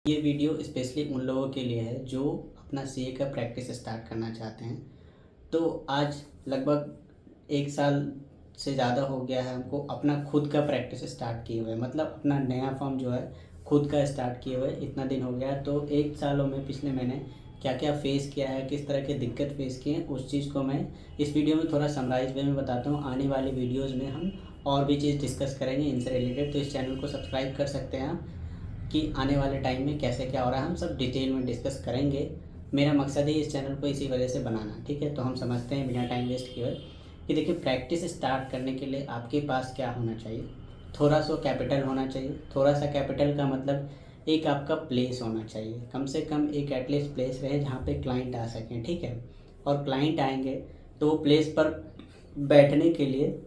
ये video specially उन लोगों के लिए है जो अपना सीए का प्रैक्टिस स्टार्ट करना चाहते हैं। तो आज लगभग 1 साल से ज़्यादा हो गया है हमको अपना खुद का प्रैक्टिस स्टार्ट किए हुए, मतलब अपना नया फॉर्म जो है खुद का स्टार्ट किए हुए इतना दिन हो गया। तो 1 सालों में पिछले मैंने क्या क्या फ़ेस किया है, किस तरह के दिक्कत फ़ेस किए हैं, उस चीज़ को मैं इस वीडियो में थोड़ा समराइज़ वे में बताता हूँ। आने वाली वीडियोज़ में हम और भी चीज़ डिस्कस करेंगे इनसे रिलेटेड। तो इस चैनल को सब्सक्राइब कर सकते हैं आप कि आने वाले टाइम में कैसे क्या हो रहा है हम सब डिटेल में डिस्कस करेंगे। मेरा मकसद है इस चैनल को इसी वजह से बनाना, ठीक है। तो हम समझते हैं बिना टाइम वेस्ट किए कि देखिए, प्रैक्टिस स्टार्ट करने के लिए आपके पास क्या होना चाहिए। थोड़ा सा कैपिटल होना चाहिए। थोड़ा सा कैपिटल का मतलब एक आपका प्लेस होना चाहिए, कम से कम एक एटलीस्ट प्लेस रहे जहाँ पे क्लाइंट आ सकें, ठीक है। और क्लाइंट आएंगे तो वो प्लेस पर बैठने के लिए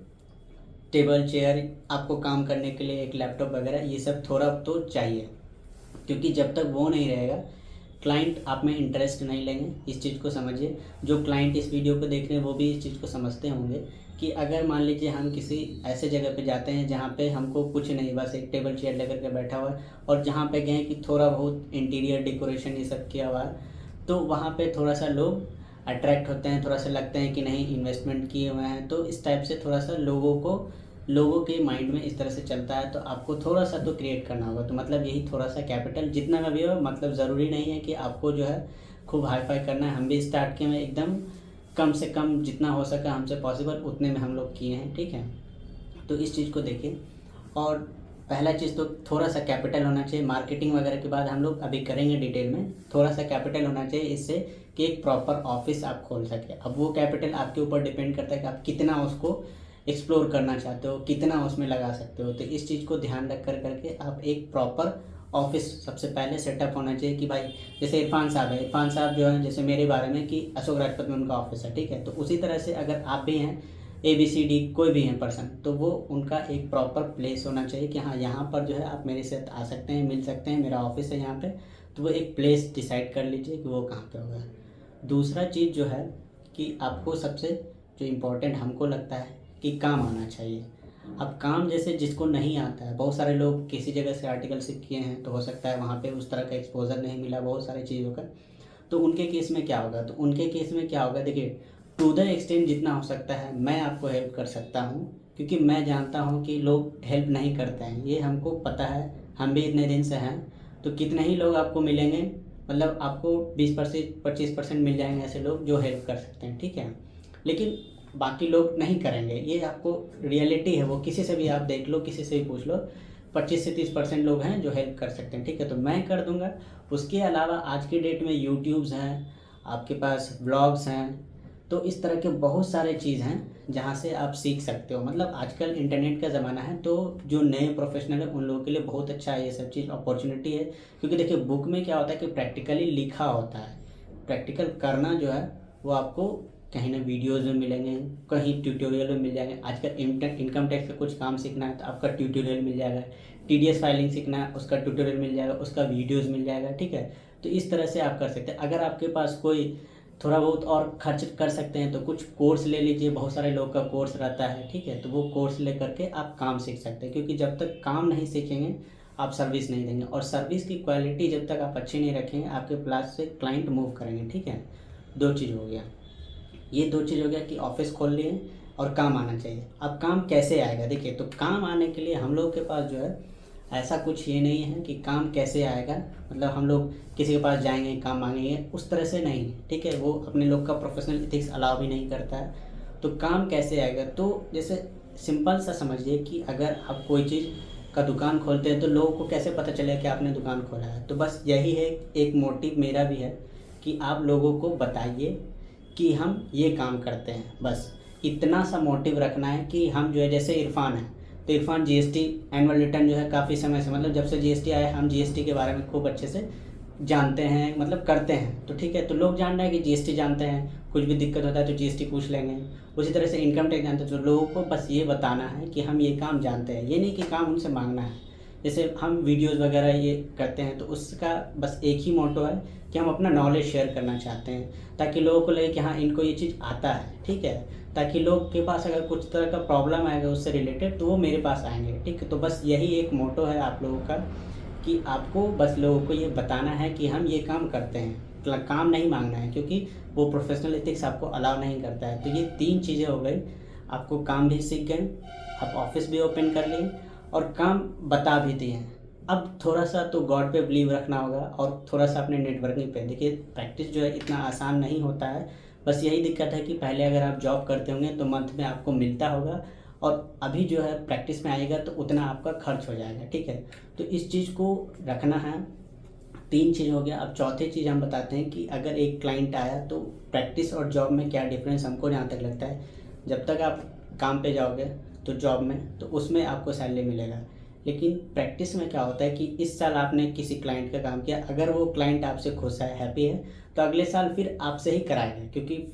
टेबल चेयर, आपको काम करने के लिए एक लैपटॉप वगैरह, ये सब थोड़ा तो चाहिए। क्योंकि जब तक वो नहीं रहेगा क्लाइंट आप में इंटरेस्ट नहीं लेंगे। इस चीज़ को समझिए। जो क्लाइंट इस वीडियो को देख रहे हैं वो भी इस चीज़ को समझते होंगे कि अगर मान लीजिए हम किसी ऐसे जगह पे जाते हैं जहाँ पे हमको कुछ नहीं, बस एक टेबल चेयर लेकर के बैठा हुआ है, और जहाँ पे गए कि थोड़ा बहुत इंटीरियर डेकोरेशन ये सब किया हुआ है, तो वहाँ पे थोड़ा सा लोग अट्रैक्ट होते हैं, थोड़ा सा लगता है कि नहीं इन्वेस्टमेंट किए हुए हैं। तो इस टाइप से थोड़ा सा लोगों के माइंड में इस तरह से चलता है। तो आपको थोड़ा सा तो क्रिएट करना होगा। तो मतलब यही थोड़ा सा कैपिटल जितना का भी हो, मतलब ज़रूरी नहीं है कि आपको जो है खूब हाई फाई करना है। हम भी स्टार्ट किए हैं एकदम कम से कम, जितना हो सका हमसे पॉसिबल उतने में हम लोग किए हैं, ठीक है। तो इस चीज़ को देखिए। और पहला चीज़ तो थोड़ा सा कैपिटल होना चाहिए। मार्केटिंग वगैरह के बाद हम लोग अभी करेंगे डिटेल में। थोड़ा सा कैपिटल होना चाहिए इससे कि एक प्रॉपर ऑफिस आप खोल सके। अब वो कैपिटल आपके ऊपर डिपेंड करता है कि आप कितना उसको एक्सप्लोर करना चाहते हो, कितना उसमें लगा सकते हो। तो इस चीज़ को ध्यान रख कर करके आप एक प्रॉपर ऑफिस सबसे पहले सेटअप होना चाहिए कि भाई, जैसे इरफान साहब है, इरफान साहब जो है जैसे मेरे बारे में कि अशोक राजपथ में उनका ऑफिस है, ठीक है। तो उसी तरह से अगर आप भी हैं, ABCD कोई भी है पर्सन, तो वो उनका एक प्रॉपर प्लेस होना चाहिए कि हाँ यहाँ पर जो है आप मेरे साथ आ सकते हैं, मिल सकते हैं, मेरा ऑफिस है यहाँ पे। तो वो एक प्लेस डिसाइड कर लीजिए कि वो कहाँ पे होगा। दूसरा चीज़ जो है कि आपको सबसे जो इम्पोर्टेंट हमको लगता है कि काम आना चाहिए। अब काम जैसे जिसको नहीं आता है, बहुत सारे लोग किसी जगह से आर्टिकल सीख किए हैं तो हो सकता है वहाँ पे उस तरह का एक्सपोजर नहीं मिला बहुत सारी चीज़ों का। तो उनके केस में क्या होगा, तो उनके केस में क्या होगा, देखिए, टू द एक्सटेंट जितना हो सकता है मैं आपको हेल्प कर सकता हूँ। क्योंकि मैं जानता हूँ कि लोग हेल्प नहीं करते हैं, ये हमको पता है, हम भी इतने दिन से हैं। तो कितने ही लोग आपको मिलेंगे, मतलब आपको 20% 25% मिल जाएंगे ऐसे लोग जो हेल्प कर सकते हैं, ठीक है। लेकिन बाकी लोग नहीं करेंगे, ये आपको रियलिटी है। वो किसी से भी आप देख लो, किसी से भी पूछ लो, 25 से 30% लोग हैं जो हेल्प कर सकते हैं, ठीक है। तो मैं कर दूंगा। उसके अलावा आज की डेट में यूट्यूब्स हैं, आपके पास ब्लॉग्स हैं, तो इस तरह के बहुत सारे चीज़ हैं जहाँ से आप सीख सकते हो। मतलब आजकल इंटरनेट का ज़माना है, तो जो नए प्रोफेशनल है उन लोगों के लिए बहुत अच्छा है ये सब चीज़, अपॉर्चुनिटी है। क्योंकि देखिए, बुक में क्या होता है कि प्रैक्टिकली लिखा होता है, प्रैक्टिकल करना जो है वो आपको कहीं ना वीडियोज़ में मिलेंगे, कहीं ट्यूटोरियल में मिल जाएंगे। आजकल इनकम टैक्स का कुछ काम सीखना है तो आपका ट्यूटोरियल मिल जाएगा। TDS फाइलिंग सीखना है उसका ट्यूटोरियल मिल जाएगा, उसका वीडियोज़ मिल जाएगा, ठीक है। तो इस तरह से आप कर सकते हैं। अगर आपके पास कोई थोड़ा बहुत और खर्च कर सकते हैं तो कुछ कोर्स ले लीजिए, बहुत सारे लोग का कोर्स रहता है, ठीक है। तो वो कोर्स ले करके आप काम सीख सकते हैं। क्योंकि जब तक काम नहीं सीखेंगे आप सर्विस नहीं देंगे, और सर्विस की क्वालिटी जब तक आप अच्छी नहीं रखेंगे आपके प्लास से क्लाइंट मूव करेंगे, ठीक है। दो चीज़ हो गया, ये दो चीज़ हो गया कि ऑफिस खोल लिए और काम आना चाहिए। अब काम कैसे आएगा, देखिए, तो काम आने के लिए हम लोग के पास जो है ऐसा कुछ ये नहीं है कि काम कैसे आएगा, मतलब हम लोग किसी के पास जाएंगे काम मांगेंगे, उस तरह से नहीं, ठीक है। वो अपने लोग का प्रोफेशनल इथिक्स अलाउ भी नहीं करता है। तो काम कैसे आएगा, तो जैसे सिंपल सा समझिए कि अगर आप कोई चीज़ का दुकान खोलते हैं तो लोगों को कैसे पता चलेगा कि आपने दुकान खोला है। तो बस यही है, एक मोटिव मेरा भी है कि आप लोगों को बताइए कि हम ये काम करते हैं। बस इतना सा मोटिव रखना है कि हम जो है, जैसे इरफान है, तो इरफान GST एनुअल रिटर्न जो है काफ़ी समय से, मतलब जब से GST आया हम GST के बारे में खूब अच्छे से जानते हैं, मतलब करते हैं, तो ठीक है। तो लोग जान रहे हैं कि GST जानते हैं, कुछ भी दिक्कत होता है तो GST पूछ लेंगे। उसी तरह से इनकम टैक्स जानते हैं। तो लोगों को बस ये बताना है कि हम ये काम जानते हैं, ये नहीं कि काम उनसे मांगना है। जैसे हम वीडियोज़ वगैरह ये करते हैं तो उसका बस एक ही मोटो है कि हम अपना नॉलेज शेयर करना चाहते हैं, ताकि लोगों को लगे कि हाँ इनको ये चीज़ आता है, ठीक है। ताकि लोग के पास अगर कुछ तरह का प्रॉब्लम आएगा उससे रिलेटेड तो वो मेरे पास आएंगे, ठीक है। तो बस यही एक मोटो है आप लोगों का कि आपको बस लोगों को ये बताना है कि हम ये काम करते हैं, काम नहीं मांगना है, क्योंकि वो प्रोफेशनल एथिक्स आपको अलाउ नहीं करता है। तो ये 3 चीज़ें हो गई, आपको काम भी सीख गए, आप ऑफिस भी ओपन कर लिए और काम बता भी दिए हैं। अब थोड़ा सा तो गॉड पे बिलीव रखना होगा और थोड़ा सा अपने नेटवर्किंग पे। देखिए प्रैक्टिस जो है इतना आसान नहीं होता है, बस यही दिक्कत है कि पहले अगर आप जॉब करते होंगे तो मंथ में आपको मिलता होगा, और अभी जो है प्रैक्टिस में आएगा तो उतना आपका खर्च हो जाएगा, ठीक है। तो इस चीज़ को रखना है। 3 चीज़ हो गया। अब चौथी चीज़ हम बताते हैं कि अगर एक क्लाइंट आया तो प्रैक्टिस और जॉब में क्या डिफरेंस हमको जहाँ तक लगता है, जब तक आप काम पे जाओगे तो जॉब में तो उसमें आपको सैलरी मिलेगा, लेकिन प्रैक्टिस में क्या होता है कि इस साल आपने किसी क्लाइंट का काम किया, अगर वो क्लाइंट आपसे खुश है, हैप्पी है, तो अगले साल फिर आपसे ही कराएगा, क्योंकि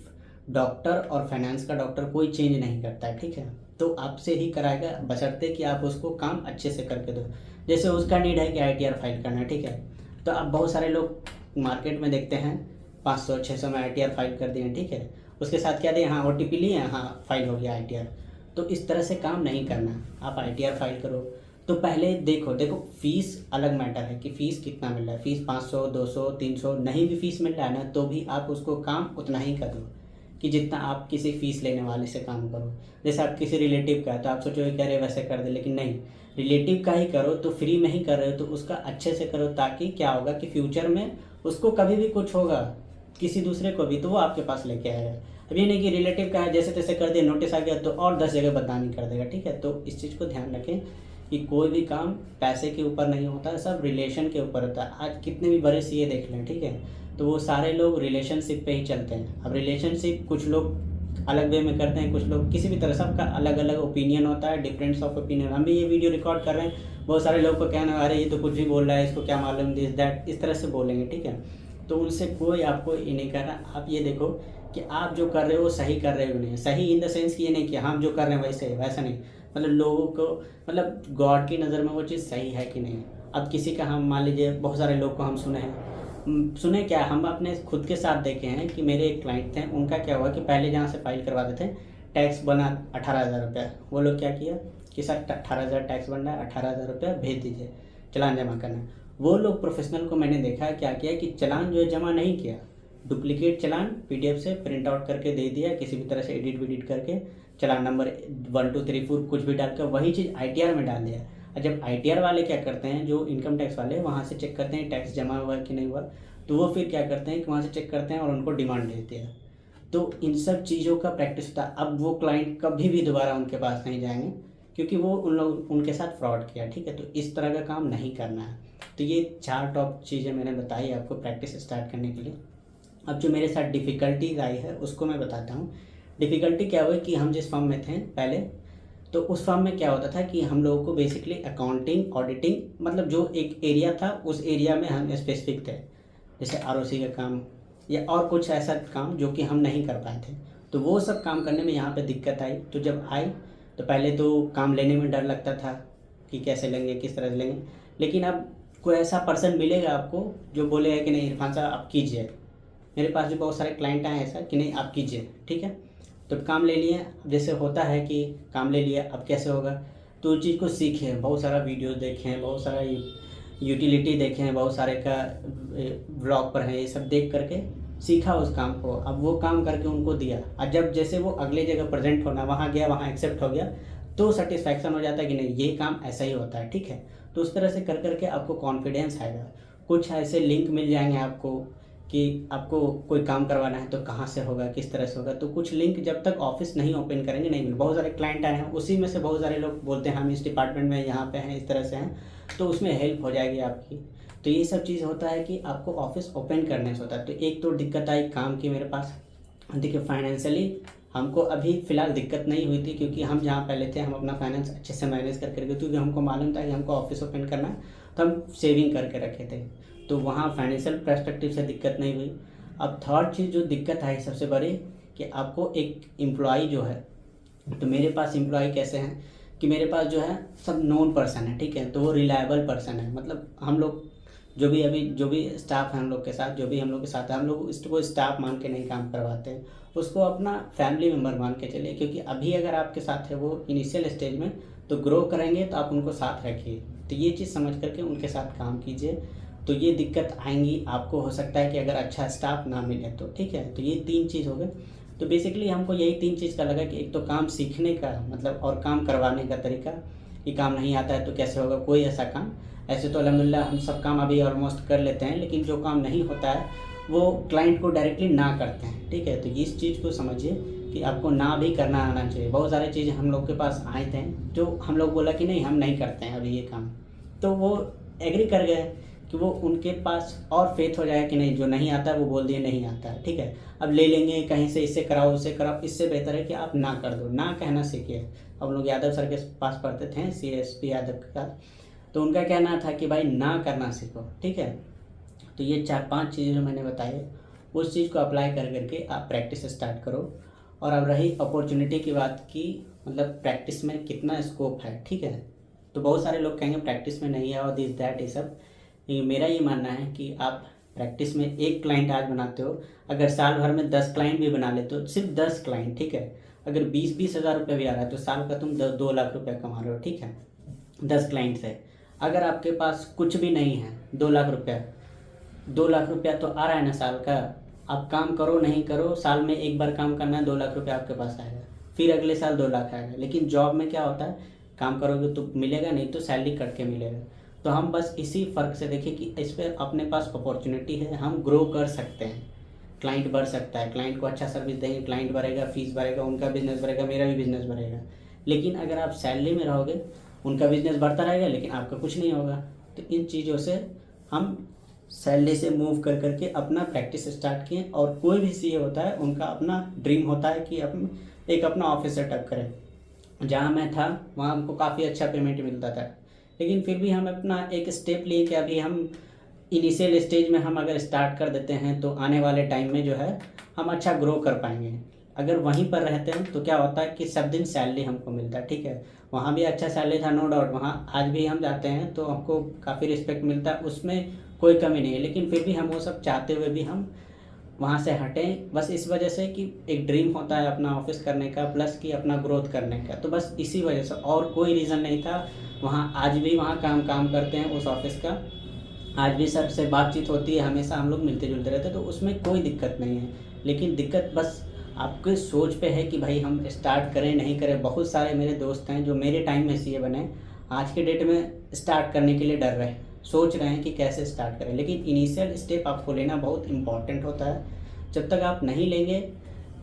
डॉक्टर और फाइनेंस का डॉक्टर कोई चेंज नहीं करता है, ठीक है। तो आपसे ही कराएगा, बशर्ते कि आप उसको काम अच्छे से करके दो। जैसे उसका नीड है कि ITR फाइल करना है, ठीक है, तो अब बहुत सारे लोग मार्केट में देखते हैं 500-600 में ITR फाइल कर दिए, ठीक है, उसके साथ क्या दें, हाँ OTP लिए, हाँ फाइल हो गया ITR। तो इस तरह से काम नहीं करना, आप ITR फाइल करो। तो पहले देखो फीस अलग मैटर है कि फ़ीस कितना मिल रहा है। फ़ीस 500, 200, 300 नहीं भी फीस मिल रहा है ना, तो भी आप उसको काम उतना ही कर दो कि जितना आप किसी फ़ीस लेने वाले से काम करो। जैसे आप किसी रिलेटिव का है तो आप सोचोगे कि अरे वैसे कर दे, लेकिन नहीं, रिलेटिव का ही करो तो फ्री में ही कर रहे हो तो उसका अच्छे से करो, ताकि क्या होगा कि फ्यूचर में उसको कभी भी कुछ होगा किसी दूसरे को भी तो वो आपके पास लेके आएगा। अब ये नहीं कि रिलेटिव का है जैसे तैसे कर दिया, नोटिस आ गया तो और 10 जगह बदनामी कर देगा, ठीक है। तो इस चीज़ को ध्यान रखें कि कोई भी काम पैसे के ऊपर नहीं होता है, सब रिलेशन के ऊपर होता है। आज कितने भी बड़े CA देख लें, ठीक है, तो वो सारे लोग रिलेशनशिप पे ही चलते हैं। अब रिलेशनशिप कुछ लोग अलग वे में करते हैं, कुछ लोग किसी भी तरह, सबका अलग अलग ओपिनियन होता है, डिफरेंस ऑफ ओपिनियन। हम भी ये वीडियो रिकॉर्ड कर रहे हैं, बहुत सारे लोग को कहना अरे ये तो कुछ भी बोल रहा है, इसको क्या मालूम, दिस दैट, इस तरह से बोलेंगे, ठीक है। तो उनसे कोई आपको ये नहीं करना। आप ये देखो कि आप जो कर रहे हो वो सही कर रहे हो नहीं, सही इन द सेंस कि ये नहीं कि हम जो कर रहे हैं वैसे है, वैसा नहीं, मतलब लोगों को, मतलब गॉड की नज़र में वो चीज़ सही है कि नहीं। अब किसी का, हम मान लीजिए बहुत सारे लोग को हम सुने हैं, सुने क्या, हम अपने खुद के साथ देखे हैं कि मेरे एक क्लाइंट थे, उनका क्या हुआ कि पहले जहाँ से फाइल करवाते थे टैक्स बना 18,000 रुपया, वो लोग क्या किया कि सर 18,000 टैक्स बन रहा है, 18,000 रुपया भेज दीजिए, चलान जमा करना। वो लोग प्रोफेशनल को मैंने देखा क्या किया कि चलान जो है जमा नहीं किया, डुप्लीकेट चलान PDF से प्रिंट आउट करके दे दिया, किसी भी तरह से एडिट विडिट करके चलान नंबर 1 2 3 4 कुछ भी डालकर वही चीज़ ITR में डाल दिया। और जब ITR वाले क्या करते हैं, जो इनकम टैक्स वाले, वहाँ से चेक करते हैं टैक्स जमा हुआ कि नहीं हुआ, तो वो फिर क्या करते हैं कि वहाँ से चेक करते हैं और उनको डिमांड देते हैं। तो इन सब चीज़ों का प्रैक्टिस होता है। अब वो क्लाइंट कभी भी दोबारा उनके पास नहीं जाएंगे, क्योंकि वो उन लोग उनके साथ फ्रॉड किया, ठीक है। तो इस तरह का काम नहीं करना है। तो ये 4 टॉप चीज़ें मैंने बताई आपको प्रैक्टिस स्टार्ट करने के लिए। अब जो मेरे साथ डिफ़िकल्टीज आई है उसको मैं बताता हूँ। डिफ़िकल्टी क्या हुई कि हम जिस फर्म में थे पहले, तो उस फर्म में क्या होता था कि हम लोगों को बेसिकली अकाउंटिंग, ऑडिटिंग, मतलब जो एक एरिया था उस एरिया में हम स्पेसिफिक थे, जैसे ROC का काम या और कुछ ऐसा काम जो कि हम नहीं कर पाए थे। तो वो सब काम करने में यहाँ पे दिक्कत आई। तो जब आई तो पहले तो काम लेने में डर लगता था कि कैसे लेंगे, किस तरह से लेंगे, लेकिन अब कोई ऐसा पर्सन मिलेगा आपको जो बोलेगा कि नहीं इरफान साहब आप कीजिए। मेरे पास भी बहुत सारे क्लाइंट आए ऐसा कि नहीं आप कीजिए, ठीक है। तो काम ले लिए, जैसे होता है कि काम ले लिया, अब कैसे होगा, तो उस चीज़ को सीखे, बहुत सारा वीडियो देखे हैं, बहुत सारा यूटिलिटी देखे हैं, बहुत सारे का ब्लॉग पर है, ये सब देख करके सीखा उस काम को। अब वो काम करके उनको दिया, और जब जैसे वो अगले जगह प्रेजेंट होना, वहाँ गया, वहाँ एक्सेप्ट हो गया, तो सेटिस्फैक्शन हो जाता है कि नहीं ये काम ऐसा ही होता है, ठीक है। तो उस तरह से कर करके आपको कॉन्फिडेंस आएगा। कुछ ऐसे लिंक मिल जाएंगे आपको कि आपको कोई काम करवाना है तो कहाँ से होगा, किस तरह से होगा। तो कुछ लिंक जब तक ऑफिस नहीं ओपन करेंगे नहीं मिले। बहुत सारे क्लाइंट आए हैं, उसी में से बहुत सारे लोग बोलते हैं हम इस डिपार्टमेंट में यहाँ पे हैं, इस तरह से हैं, तो उसमें हेल्प हो जाएगी आपकी। तो ये सब चीज़ होता है कि आपको ऑफिस ओपन करने से होता है। तो एक तो दिक्कत आई काम की मेरे पास। देखिए फाइनेंशियली हमको अभी फ़िलहाल दिक्कत नहीं हुई थी, क्योंकि हम जहाँ पहले थे हम अपना फाइनेंस अच्छे से मैनेज करके रखे, क्योंकि हमको मालूम था कि हमको ऑफिस ओपन करना है, तो हम सेविंग करके रखे थे, तो वहाँ फाइनेंशियल पर्सपेक्टिव से दिक्कत नहीं हुई। अब थर्ड चीज़ जो दिक्कत आई सबसे बड़ी, कि आपको एक एम्प्लॉई जो है, तो मेरे पास एम्प्लॉई कैसे हैं कि मेरे पास जो है सब नोन पर्सन है, ठीक है, तो वो रिलायबल पर्सन है। मतलब हम लोग जो भी स्टाफ है हम लोग के साथ, जो भी हम लोग के साथ है, हम लोग इसको स्टाफ मान के नहीं काम करवाते हैं, उसको अपना फैमिली मेम्बर मान के चलिए। क्योंकि अभी अगर आपके साथ है वो इनिशियल स्टेज में, तो ग्रो करेंगे तो आप उनको साथ रखिए। तो ये चीज़ समझ करके उनके साथ काम कीजिए। तो ये दिक्कत आएंगी आपको, हो सकता है कि अगर अच्छा स्टाफ ना मिले तो, ठीक है। तो ये 3 चीज़ हो गए। तो बेसिकली हमको यही 3 चीज़ का लगा कि एक तो काम सीखने का मतलब और काम करवाने का तरीका, कि काम नहीं आता है तो कैसे होगा कोई ऐसा काम। ऐसे तो अल्हम्दुलिल्लाह हम सब काम अभी ऑलमोस्ट कर लेते हैं, लेकिन जो काम नहीं होता है वो क्लाइंट को डायरेक्टली ना करते हैं, ठीक है। तो इस चीज़ को समझिए कि आपको ना भी करना आना चाहिए। बहुत सारी चीज़ें हम लोग के पास आए थे जो हम लोग बोला कि नहीं हम नहीं करते हैं अभी ये काम, तो वो एग्री कर गए कि वो उनके पास और फेथ हो जाए कि नहीं जो नहीं आता है वो बोल दिए नहीं आता है, ठीक है। अब ले लेंगे कहीं से, इससे कराओ उससे कराओ, इससे बेहतर है कि आप ना कर दो, ना कहना सीखिए। हम लोग यादव सर के पास पढ़ते थे, CSP यादव का, तो उनका कहना था कि भाई ना करना सीखो, ठीक है। तो ये 4-5 चीज़ें जो मैंने बताई उस चीज़ को अप्लाई कर करके आप प्रैक्टिस स्टार्ट करो। और अब रही अपॉर्चुनिटी की बात की, मतलब प्रैक्टिस में कितना स्कोप है, ठीक है। तो बहुत सारे लोग कहेंगे प्रैक्टिस में नहीं है और दिस दैट ये सब। मेरा ये मानना है कि आप प्रैक्टिस में एक क्लाइंट आज बनाते हो, अगर साल भर में 10 क्लाइंट भी बना लेते हो, सिर्फ 10 क्लाइंट, ठीक है। अगर 20-20 हज़ार रुपये भी आ रहा है तो साल का तुम 2 लाख रुपये कमा रहे हो, ठीक है, 10 क्लाइंट से। अगर आपके पास कुछ भी नहीं है, 2 लाख रुपया, 2 लाख रुपया तो आ रहा है ना साल का। आप काम करो नहीं करो, साल में एक बार काम करना है, 2 लाख रुपया आपके पास आएगा, फिर अगले साल 2 लाख आएगा। लेकिन जॉब में क्या होता है, काम करोगे तो मिलेगा, नहीं तो सैलरी कट के मिलेगा। तो हम बस इसी फ़र्क से देखिए कि इस पर अपने पास अपॉर्चुनिटी है, हम ग्रो कर सकते हैं, क्लाइंट बढ़ सकता है, क्लाइंट को अच्छा सर्विस देंगे, क्लाइंट बढ़ेगा, फीस बढ़ेगा, उनका बिजनेस बढ़ेगा, मेरा भी बिजनेस बढ़ेगा। लेकिन अगर आप सैलरी में रहोगे, उनका बिजनेस बढ़ता रहेगा लेकिन आपका कुछ नहीं होगा। तो इन चीज़ों से हम सैलरी से मूव कर करके अपना प्रैक्टिस स्टार्ट किए। और कोई भी सीए होता है उनका अपना ड्रीम होता है कि एक अपना ऑफिस सेटअप करें। जहाँ मैं था वहाँ हमको काफ़ी अच्छा पेमेंट मिलता था, लेकिन फिर भी हम अपना एक स्टेप लिए कि अभी हम इनिशियल स्टेज में हम अगर स्टार्ट कर देते हैं तो आने वाले टाइम में जो है हम अच्छा ग्रो कर पाएंगे। अगर वहीं पर रहते हैं तो क्या होता है कि सब दिन सैलरी हमको मिलता है, ठीक है। वहाँ भी अच्छा सैलरी था, नो डाउट, वहाँ आज भी हम जाते हैं तो हमको काफ़ी रिस्पेक्ट मिलता है, उसमें कोई कमी नहीं है। लेकिन फिर भी हम वो सब चाहते हुए भी हम वहाँ से हटें, बस इस वजह से कि एक ड्रीम होता है अपना ऑफिस करने का, प्लस कि अपना ग्रोथ करने का। तो बस इसी वजह से, और कोई रीज़न नहीं था। वहाँ आज भी वहाँ काम करते हैं उस ऑफिस का, आज भी सर से बातचीत होती है, हमेशा हम लोग मिलते जुलते रहते हैं, तो उसमें कोई दिक्कत नहीं है। लेकिन दिक्कत बस आपके सोच पे है कि भाई हम स्टार्ट करें नहीं करें। बहुत सारे मेरे दोस्त हैं जो मेरे टाइम में सीए बने, आज के डेट में स्टार्ट करने के लिए डर रहे हैं, सोच रहे हैं कि कैसे स्टार्ट करें। लेकिन इनिशियल स्टेप आपको लेना बहुत इंपॉर्टेंट होता है। जब तक आप नहीं लेंगे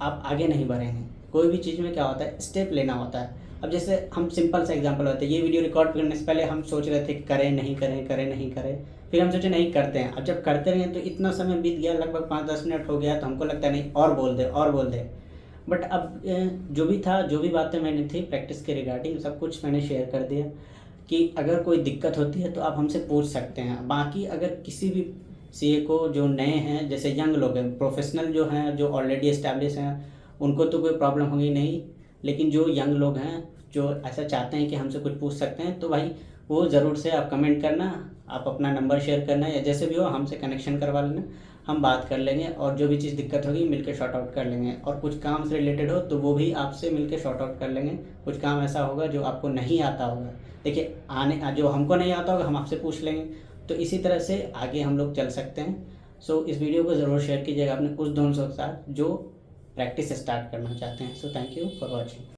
आप आगे नहीं बढ़ेंगे। कोई भी चीज़ में क्या होता है, स्टेप लेना होता है। अब जैसे हम सिंपल सा एग्जांपल होता है, ये वीडियो रिकॉर्ड करने से पहले हम सोच रहे थे करें नहीं करें, करें नहीं करें, फिर हम सोचे नहीं करते हैं। अब जब करते रहे तो इतना समय बीत गया, लगभग 5-10 मिनट हो गया, तो हमको लगता है नहीं और बोल दे और बोल दे। बट अब जो भी था, जो भी बातें मैंने थी प्रैक्टिस के रिगार्डिंग, सब कुछ मैंने शेयर कर दिया कि अगर कोई दिक्कत होती है तो आप हमसे पूछ सकते हैं। बाकी अगर किसी भी सीए को जो नए हैं, जैसे यंग लोग हैं, प्रोफेशनल जो हैं, जो ऑलरेडी एस्टैब्लिश हैं, उनको तो कोई प्रॉब्लम होगी नहीं। लेकिन जो यंग लोग हैं जो ऐसा चाहते हैं कि हमसे कुछ पूछ सकते हैं, तो भाई वो ज़रूर से आप कमेंट करना, आप अपना नंबर शेयर करना, या जैसे भी हो हमसे कनेक्शन करवा लेना, हम बात कर लेंगे। और जो भी चीज़ दिक्कत होगी मिलकर शॉर्ट आउट कर लेंगे। और कुछ काम से रिलेटेड हो तो वो भी आपसे मिलकर शॉर्ट आउट कर लेंगे। कुछ काम ऐसा होगा जो आपको नहीं आता होगा, देखिए जो हमको नहीं आता होगा हम आपसे पूछ लेंगे। तो इसी तरह से आगे हम लोग चल सकते हैं। सो इस वीडियो को ज़रूर शेयर कीजिएगा अपने उस दोस्तों के साथ जो प्रैक्टिस स्टार्ट करना चाहते हैं। So thank you for watching.